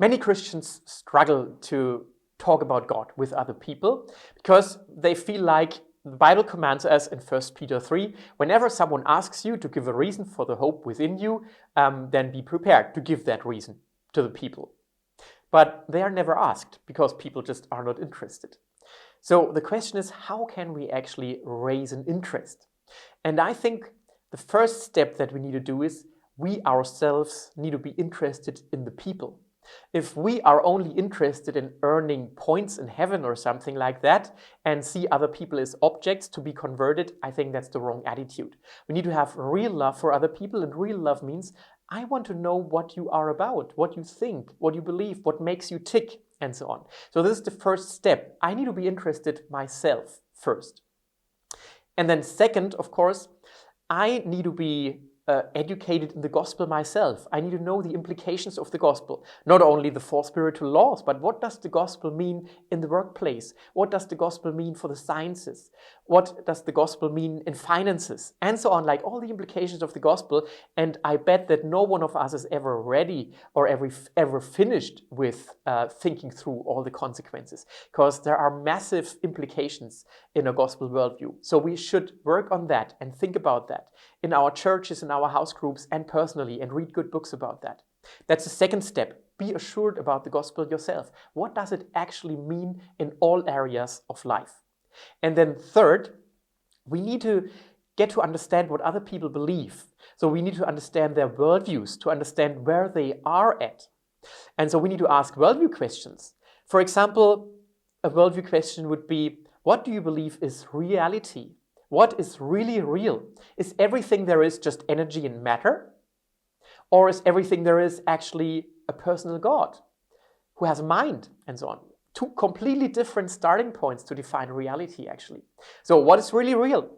Many Christians struggle to talk about God with other people because they feel like the Bible commands us in 1 Peter 3, whenever someone asks you to give a reason for the hope within you, then be prepared to give that reason to the people. But they are never asked because people just are not interested. So the question is, how can we actually raise an interest? And I think the first step that we need to do is we ourselves need to be interested in the people. If we are only interested in earning points in heaven or something like that and see other people as objects to be converted, I think that's the wrong attitude. We need to have real love for other people, and real love means I want to know what you are about, what you think, what you believe, what makes you tick, and so on. So this is the first step. I need to be interested myself first. And then second, of course, I need to be educated in the gospel myself. I need to know the implications of the gospel. Not only the four spiritual laws, but what does the gospel mean in the workplace? What does the gospel mean for the sciences? What does the gospel mean in finances? And so on, like all the implications of the gospel. And I bet that no one of us is ever ready or ever finished with thinking through all the consequences, because there are massive implications in a gospel worldview. So we should work on that and think about that in our churches, in our house groups, and personally, and read good books about that. That's the second step. Be assured about the gospel yourself. What does it actually mean in all areas of life? And then third, we need to get to understand what other people believe. So we need to understand their worldviews, to understand where they are at. And so we need to ask worldview questions. For example, a worldview question would be, what do you believe is reality? What is really real? Is everything there is just energy and matter? Or is everything there is actually a personal God who has a mind and so on? Two completely different starting points to define reality, actually. So what is really real?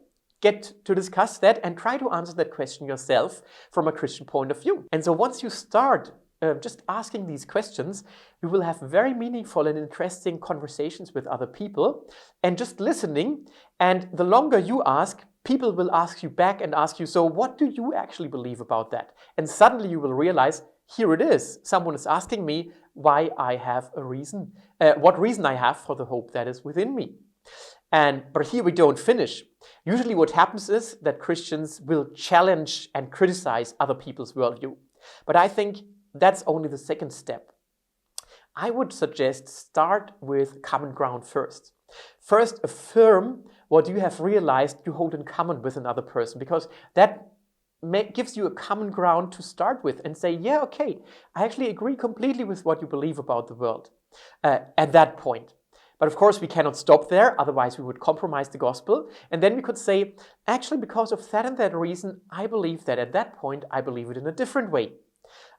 Get to discuss that and try to answer that question yourself from a Christian point of view. And so once you start just asking these questions, you will have very meaningful and interesting conversations with other people and just listening. And the longer you ask, people will ask you back and ask you, so what do you actually believe about that? And suddenly you will realize, here it is. Someone is asking me why I have a reason, what reason I have for the hope that is within me. But here we don't finish. Usually what happens is that Christians will challenge and criticize other people's worldview. But I think that's only the second step. I would suggest start with common ground first. First, affirm what you have realized you hold in common with another person, because that gives you a common ground to start with and say, yeah, okay, I actually agree completely with what you believe about the world at that point. But of course, we cannot stop there, otherwise we would compromise the gospel. And then we could say, actually, because of that and that reason, I believe that at that point, I believe it in a different way.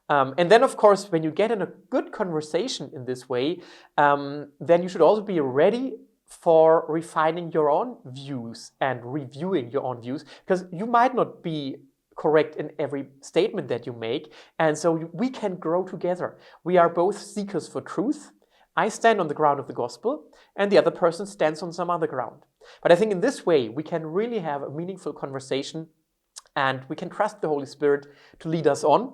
And then, of course, when you get in a good conversation in this way, then you should also be ready for refining your own views and reviewing your own views, because you might not be correct in every statement that you make. And so we can grow together. We are both seekers for truth. I stand on the ground of the gospel, and the other person stands on some other ground. But I think in this way, we can really have a meaningful conversation. And we can trust the Holy Spirit to lead us on.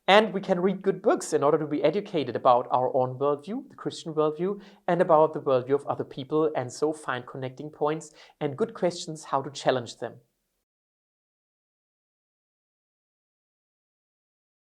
And we can read good books in order to be educated about our own worldview, the Christian worldview, and about the worldview of other people, and so find connecting points and good questions how to challenge them.